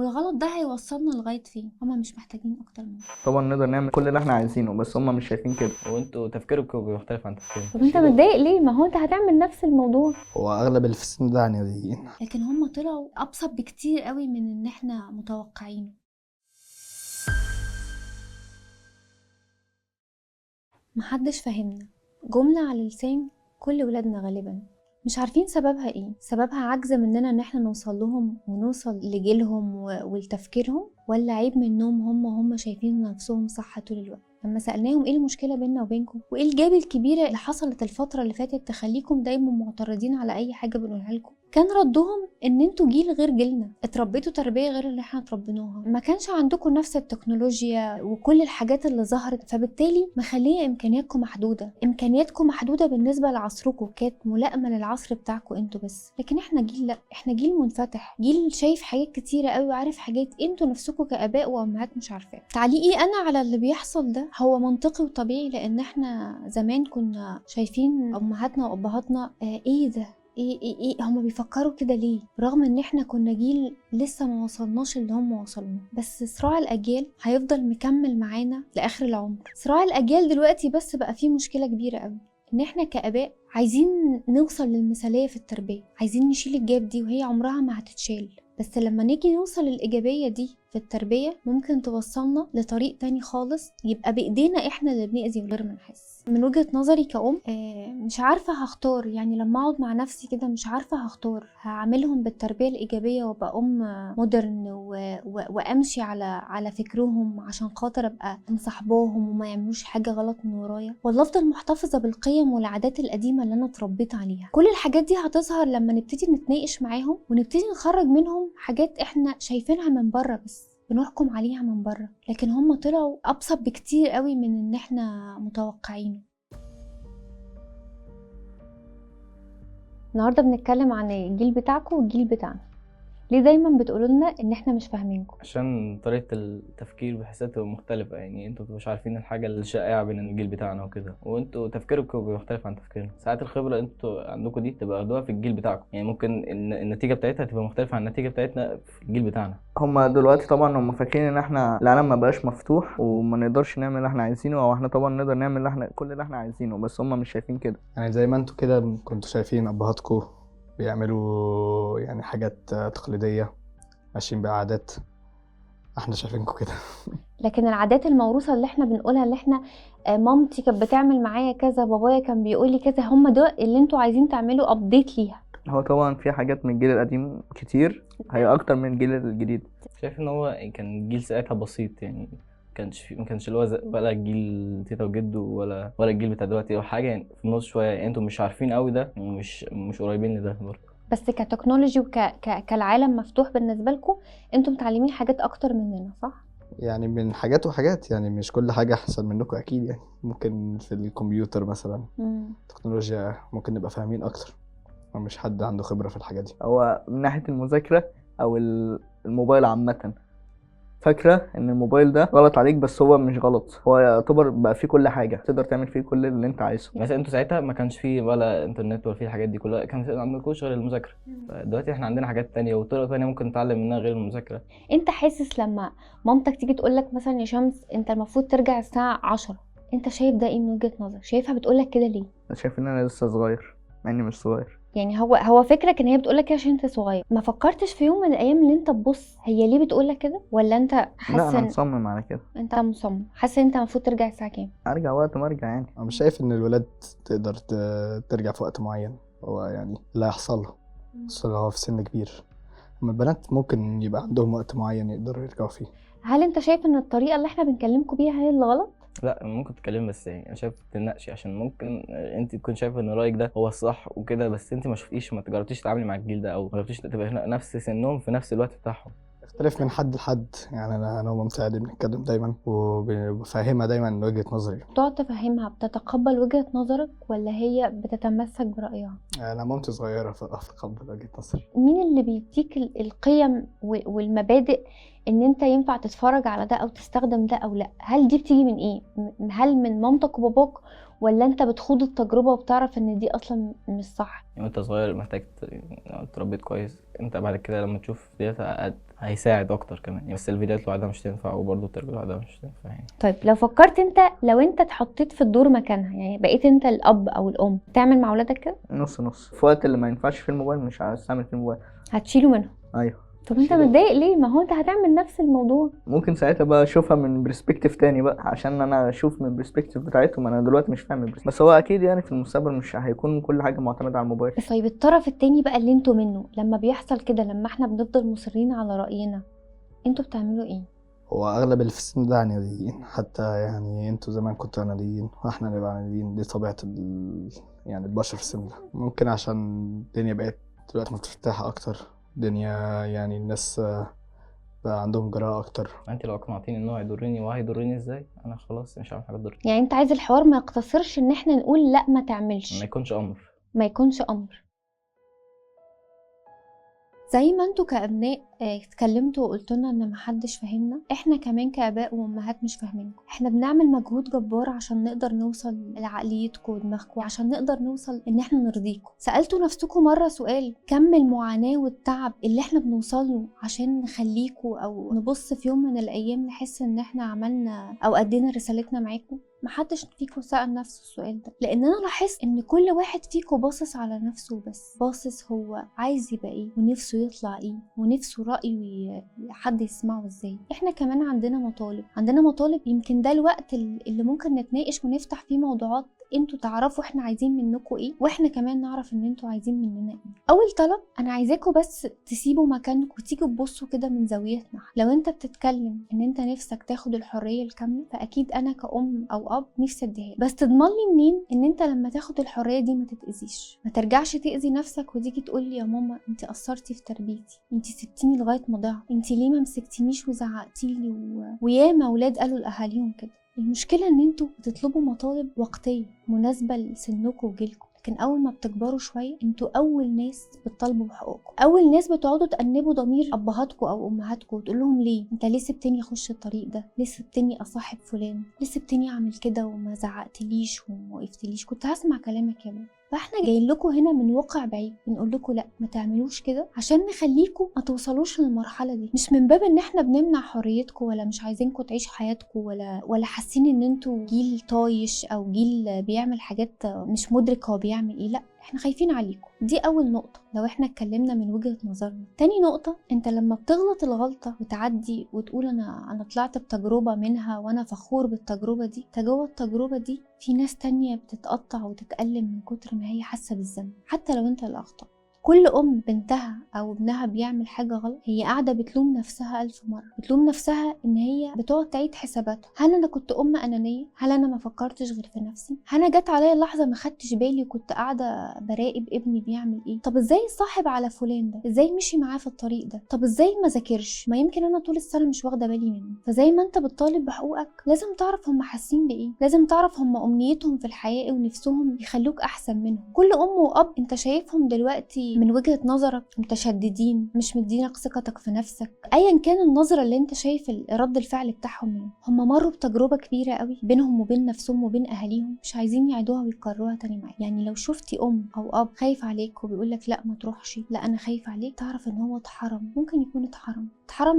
والغلط ده هيوصلنا لغايه فين؟ هما مش محتاجين اكتر من كده. طبعا نقدر نعمل كل اللي احنا عايزينه، بس هم مش شايفين كده. وانتوا تفكيركم بيختلف عن تفكيرنا. طب انت متضايق ليه؟ ما هو انت هتعمل نفس الموضوع. هو اغلب اللي في السن ده عنيديين. لكن هما طلعوا ابسط بكتير قوي من ان احنا متوقعينه. محدش فاهمنا، جملة على لسان كل ولادنا غالبا، مش عارفين سببها ايه. سببها عجز مننا ان احنا نوصل لهم ونوصل لجيلهم ولتفكيرهم، ولا عيب منهم هم شايفين نفسهم صح طول الوقت؟ لما سألناهم ايه المشكلة بيننا وبينكم وايه الجاب الكبيرة اللي حصلت الفترة اللي فاتت تخليكم دايما معترضين على اي حاجة بنقولها لكم، كان ردهم ان انتوا جيل غير جيلنا، اتربيتوا تربية غير اللي احنا اتربيناها، ما كانش عندكم نفس التكنولوجيا وكل الحاجات اللي ظهرت، فبالتالي مخليه امكانياتكم محدودة بالنسبة لعصركم، كانت ملائمة للعصر بتاعكم انتوا بس. لكن احنا جيل، لا، احنا جيل منفتح، جيل شايف حاجات كتيرة قوي وعارف حاجات انتوا نفسكم كآباء وامهات مش عارفاها. تعليقي انا على اللي بيحصل ده هو منطقي وطبيعي، لان احنا زمان كنا شايفين امهاتنا وابهاتنا ايه ده، ايه هما بيفكروا كده ليه، رغم ان احنا كنا جيل لسه ما وصلناش اللي هم وصلنا. بس صراع الاجيال هيفضل مكمل معانا لاخر العمر. صراع الاجيال دلوقتي بس بقى فيه مشكلة كبيرة قوي، ان احنا كآباء عايزين نوصل للمثالية في التربية، عايزين نشيل الجاب دي وهي عمرها ما هتتشال. بس لما نيجي نوصل للإيجابية دي في التربية ممكن توصلنا لطريق تاني خالص، يبقى بإيدينا إحنا اللي بنأذي غير ما نحس. من وجهة نظري كأم مش عارفة هختار، يعني لما أقعد مع نفسي كده مش عارفة هختار، هعملهم بالتربية الإيجابية وابقى أم مودرن وأمشي على فكرهم عشان خاطر أبقى مصاحباهم وما يعملوش حاجة غلط من ورايا، ولا أفضل محتفظة بالقيم والعادات القديمة اللي أنا اتربيت عليها. كل الحاجات دي هتظهر لما نبتدي نتناقش معاهم ونبتدي نخرج منهم حاجات احنا شايفينها من بره بس بنحكم عليها من بره، لكن هم طلعوا ابسط بكتير قوي من ان احنا متوقعينه. النهارده بنتكلم عن الجيل بتاعكم والجيل بتاعنا. ليه دايما بتقولوا لنا ان احنا مش فاهمينكم؟ عشان طريقة التفكير بحسها تبقى مختلفة، يعني انتوا مش عارفين الحاجة الشائعة بين الجيل بتاعنا وكده، وانتوا تفكيركم بيختلف عن تفكيرنا. ساعات الخبرة انتوا عندكم دي تبقى واخدوها في الجيل بتاعكم، يعني ممكن النتيجة بتاعتها تبقى مختلفة عن النتيجة بتاعتنا في الجيل بتاعنا. هم دلوقتي طبعا هم فاكرين ان احنا العالم ما بقاش مفتوح وما نقدرش نعمل اللي احنا عايزينه، او احنا طبعا نقدر نعمل كل اللي احنا عايزينه، بس هم مش شايفين كده. يعني زي ما انتوا كده كنتوا شايفين ابهاتكم بيعملوا يعني حاجات تقليدية ماشيين بعادات، احنا شايفينكم كده. لكن العادات الموروثه اللي احنا بنقولها، اللي احنا مامتي كانت بتعمل معايا كذا، بابايا كان بيقول لي كذا، هم دول اللي انتوا عايزين تعملوا ابديت ليها. هو طبعا في حاجات من الجيل القديم كتير هي اكتر من الجيل الجديد. شايف ان هو كان الجيل ساعتها بسيط، يعني ما كانش اللي هو ولا الجيل تيتا وجدو ولا الجيل بتاع دلوقتي، او حاجه يعني في النص شويه، يعني انتوا مش عارفين قوي ده ومش قريبين لده برضه. بس كتكنولوجي كالعالم مفتوح بالنسبه لكم، انتوا متعلمين حاجات اكتر مننا، صح؟ يعني من حاجات وحاجات، يعني مش كل حاجة أحسن منكم أكيد. يعني ممكن في الكمبيوتر مثلا التكنولوجيا ممكن نبقى فاهمين أكتر، ومش حد عنده خبرة في الحاجات دي. هو من ناحية المذاكرة أو الموبايل عامة، فاكرة إن الموبايل ده غلط عليك، بس هو مش غلط، هو يعتبر بقى فيه كل حاجة، تقدر تعمل فيه كل اللي أنت عايزه. مثلا انتوا ساعتها ما كانش فيه ولا انترنت ولا فيه الحاجات دي كلها، كان عندكوش غير المذاكرة. فدلوقتي احنا عندنا حاجات تانية وطرق تانية ممكن نتعلم منها غير المذاكرة. انت حاسس لما مامتك تيجي تقولك مثلا يا شمس انت المفروض ترجع الساعه 10، انت شايف ده ايه من وجهه نظرك؟ شايفها بتقولك كده ليه؟ أنا شايف إن أنا لسه صغير مع إني مش صغير. يعني هو فكرك ان هي بتقولك كده عشان انت صغير. ما فكرتش في يوم من الايام ان انت تبص هي ليه بتقولك كده؟ ولا انت لا، حاسس أنا مصمم على كده. انت مصمم حاسس ان انت المفروض ترجع الساعه كام؟ أرجع وقت ما أرجع يعني. أنا مش شايف إن الولاد تقدر ترجع في وقت معين، هو يعني لا يحصل له، خصوصا لو هو في سن كبير. أما البنات ممكن يبقى عندهم وقت معين يقدروا يرجعوا فيه. هل انت شايف ان الطريقه اللي احنا بنكلمكم بيها هي اللي غلط؟ لا، ممكن تتكلم، بس يعني انا شايف تناقشي، عشان ممكن انت تكون شايفه ان رايك ده هو الصح وكده، بس انت ما تجربتيش تتعاملي مع الجيل ده، او ما جربتيش تبقى نفس سنهم في نفس الوقت بتاعهم. يختلف من حد لحد. يعني أنا ومامتي عادي بنتكلم دايما وبفهمها دايما وجهة نظري. تقعد تفهمها بتتقبل وجهه نظرك ولا هي بتتمسك برايها؟ أنا مامتي صغيرة فأتقبل وجهة نظري. مين اللي بيديك القيم والمبادئ ان انت ينفع تتفرج على ده او تستخدم ده او لا؟ هل دي بتيجي من ايه؟ هل من مامتك وباباك، ولا انت بتخوض التجربه وبتعرف ان دي اصلا مش صح؟ يعني وانت صغير محتاج تربيت كويس، انت بعد كده لما تشوف فيديوهات هيساعد اكتر كمان يعني، بس الفيديوهات لوحدها مش تنفع وبرضه التربية لوحدها مش تنفع يعني. طيب لو فكرت انت، لو انت اتحطيت في الدور مكانها، يعني بقيت انت الاب او الام، تعمل مع اولادك كده؟ نص نص. في وقت اللي ما ينفعش فيه الموبايل مش هستعمل فيه الموبايل. هتشيله منهم؟ ايوه. طب انت متضايق ليه؟ ما هو انت هتعمل نفس الموضوع. ممكن ساعتها بقى اشوفها من برسبكتيف تاني بقى، عشان انا اشوف من برسبكتيف بتاعتهم، انا دلوقتي مش فاهم بس هو اكيد يعني في المستقبل مش هيكون كل حاجه معتمده على الموبايل. طيب الطرف التاني بقى اللي انتوا منه، لما بيحصل كده، لما احنا بنفضل مصرين على رأينا، انتوا بتعملوا ايه؟ هو اغلب اللي في السن ده عناديين، حتى يعني انتوا زمان كنتوا عناديين واحنا نبقى عناديين، دي طبيعة يعني البشر في السن ده. ممكن عشان الدنيا بقت دلوقتي مفتوحة اكتر، الدنيا يعني الناس بقى عندهم جراءة اكتر. انت لو اقنعتيني ان هو هيضرني وهيضرني ازاي، انا خلاص مش هعمل حاجه تضرني. يعني انت عايز الحوار ما يقتصرش ان احنا نقول لا ما تعملش، ما يكونش امر. ما يكونش امر. زي ما انتوا كأبناء اتكلمتوا وقلتوا لنا ان محدش فاهمنا، احنا كمان كآباء وامهات مش فاهمينكم. احنا بنعمل مجهود جبار عشان نقدر نوصل لعقليتكم ودماغكم، عشان نقدر نوصل ان احنا نرضيكم. سألتوا نفسكم مرة سؤال، كم المعاناة والتعب اللي احنا بنوصله عشان نخليكم او نبص في يوم من الايام نحس ان احنا عملنا او ادينا رسالتنا معاكم؟ محدش فيكم سأل نفسه السؤال ده، لان انا لاحظت ان كل واحد فيكم باصص على نفسه بس، باصص هو عايز يبقى ايه ونفسه يطلع ايه ونفسه رأيه حد يسمعه ازاي. احنا كمان عندنا مطالب، يمكن ده الوقت اللي ممكن نتناقش ونفتح فيه موضوعات انتوا تعرفوا احنا عايزين منكم ايه، واحنا كمان نعرف ان انتوا عايزين مننا ايه. اول طلب، انا عايزاكم بس تسيبوا مكانكم وتيجوا تبصوا كده من زاويتنا. لو انت بتتكلم ان انت نفسك تاخد الحريه الكامله، فاكيد انا كأم او اب نفسي اديها، بس تضمن لي منين ان انت لما تاخد الحريه دي ما تتاذيش، ما ترجعش تاذي نفسك وتيجي تقول لي يا ماما انت قصرتي في تربيتي، انت سبتيني لغايه ما ضعت، انت ليه ما مسكتنيش وزعقتي لي وياما اولاد قالوا لاهاليهم كده. المشكلة ان انتوا بتطلبوا مطالب وقتية مناسبة لسنكم وجيلكم، لكن اول ما بتكبروا شوية انتوا اول ناس بتطالبوا بحقوقكم، اول ناس بتقعدوا تأنبوا ضمير ابهاتكم او امهاتكم وتقول لهم ليه انت ليه سبتني اخش الطريق ده، ليه سبتني اصاحب فلان، ليه سبتني اعمل كده وما زعقتليش وما وقفتليش، كنت هسمع كلامك يا بابا. فاحنا جايين لكم هنا من واقع بعيد بنقول لكم لا ما تعملوش كده، عشان نخليكم ما توصلوش للمرحله دي، مش من باب ان احنا بنمنع حريتكم ولا مش عايزينكم تعيشوا حياتكم ولا حاسين ان انتوا جيل طايش او جيل بيعمل حاجات مش مدرك هو بيعمل ايه، لا احنا خايفين عليكم. دي اول نقطه لو احنا اتكلمنا من وجهه نظرنا. تاني نقطه، انت لما بتغلط الغلطه وتعدي وتقول انا طلعت بتجربه منها وانا فخور بالتجربه دي، جوه التجربه دي في ناس تانية بتتقطع وتتألم من كتر ما هي حاسه بالذنب، حتى لو انت اللي اخطأ. كل ام بنتها او ابنها بيعمل حاجه غلط هي قاعده بتلوم نفسها 1000 مره، بتلوم نفسها ان هي بتقعد تعيد حساباتها، هل انا كنت ام انانيه، هل انا ما فكرتش غير في نفسي، هل انا جت عليا لحظه ما خدتش بالي وكنت قاعده براقب ابني بيعمل ايه، طب ازاي صاحب على فلان ده، ازاي مشي معاه في الطريق ده، طب ازاي ما ذاكرش، ما يمكن انا طول السنه مش واخده بالي منه. فزي ما انت بتطالب بحقوقك لازم تعرف هم حاسين بايه، لازم تعرف هم امنيتهم في الحياه ايه ونفسهم يخلوك احسن منهم. كل ام واب انت شايفهم دلوقتي من وجهة نظرك متشددين، مش مدينك ثقتك في نفسك، ايا كان النظرة اللي انت شايف رد الفعل بتاعهم ايه، هم مروا بتجربة كبيرة قوي بينهم وبين نفسهم وبين اهاليهم، مش عايزين يعيدوها ويكرروها تاني معاك. يعني لو شفتي ام او اب خايف عليك وبيقولك لا ما تروحش، لا انا خايف عليك، تعرف ان هو اتحرم، ممكن يكون اتحرم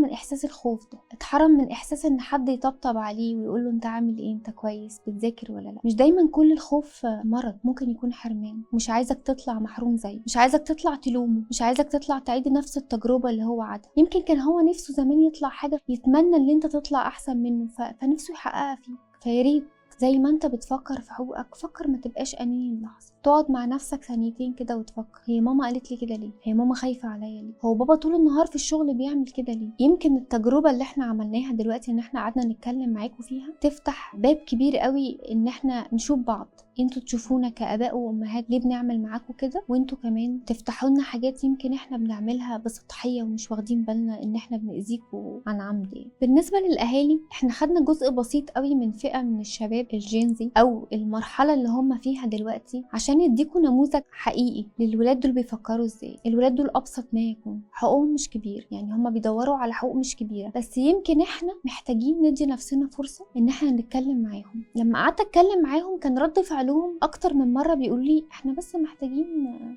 من احساس الخوف ده، اتحرم من احساس ان حد يطبطب عليه ويقول له انت عامل ايه، انت كويس، بتذاكر ولا لا. مش دايما كل الخوف مرض، ممكن يكون حرمان، مش عايزك تطلع محروم زيه، مش عايزك تطلع تلومه، مش عايزك تطلع تعيد نفس التجربه اللي هو عادها. يمكن كان هو نفسه زمان يطلع حاجه يتمنى ان انت تطلع احسن منه فنفسه يحققها فيك. فياريت زي ما انت بتفكر في حقوقك فكر، ما تبقاش اناني اللحظه، تقعد مع نفسك ثانيتين كده وتفكر هي ماما قالت لي كده ليه، هي ماما خايفه عليا ليه، هو بابا طول النهار في الشغل بيعمل كده ليه. يمكن التجربه اللي احنا عملناها دلوقتي ان احنا قعدنا نتكلم معاكم فيها تفتح باب كبير قوي ان احنا نشوف بعض، انتوا تشوفونا كآباء وامهات ليه بنعمل معاكم كده، وانتوا كمان تفتحوا لنا حاجات يمكن احنا بنعملها بسطحيه ومش واخدين بالنا ان احنا بنأذيكوا عن عمد. بالنسبه للاهالي احنا خدنا جزء بسيط قوي من فئه من الشباب الجينزي او المرحله اللي هم فيها دلوقتي عشان عشان يديكوا نموذج حقيقي للولاد دول بيفكروا ازاي. الولاد دول ابسط ما يكون، حقوقهم مش كبير، يعني هما بيدوروا على حقوق مش كبيره، بس يمكن احنا محتاجين ندي نفسنا فرصه ان احنا نتكلم معاهم. لما قعدت اتكلم معاهم كان رد فعلهم اكتر من مره بيقولوا لي احنا بس محتاجين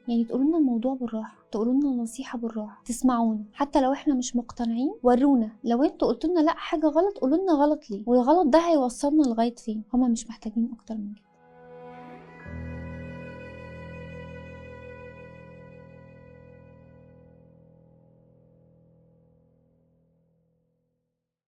يعني تقولوا لنا الموضوع بالراحه، تقولوا لنا النصيحه بالراحه، تسمعونا حتى لو احنا مش مقتنعين، ورونا لو انتوا قلتوا لنا لا حاجه غلط قولوا لنا غلط ليه، والغلط ده هيوصلنا لغايه فين. هما مش محتاجين اكتر من كده.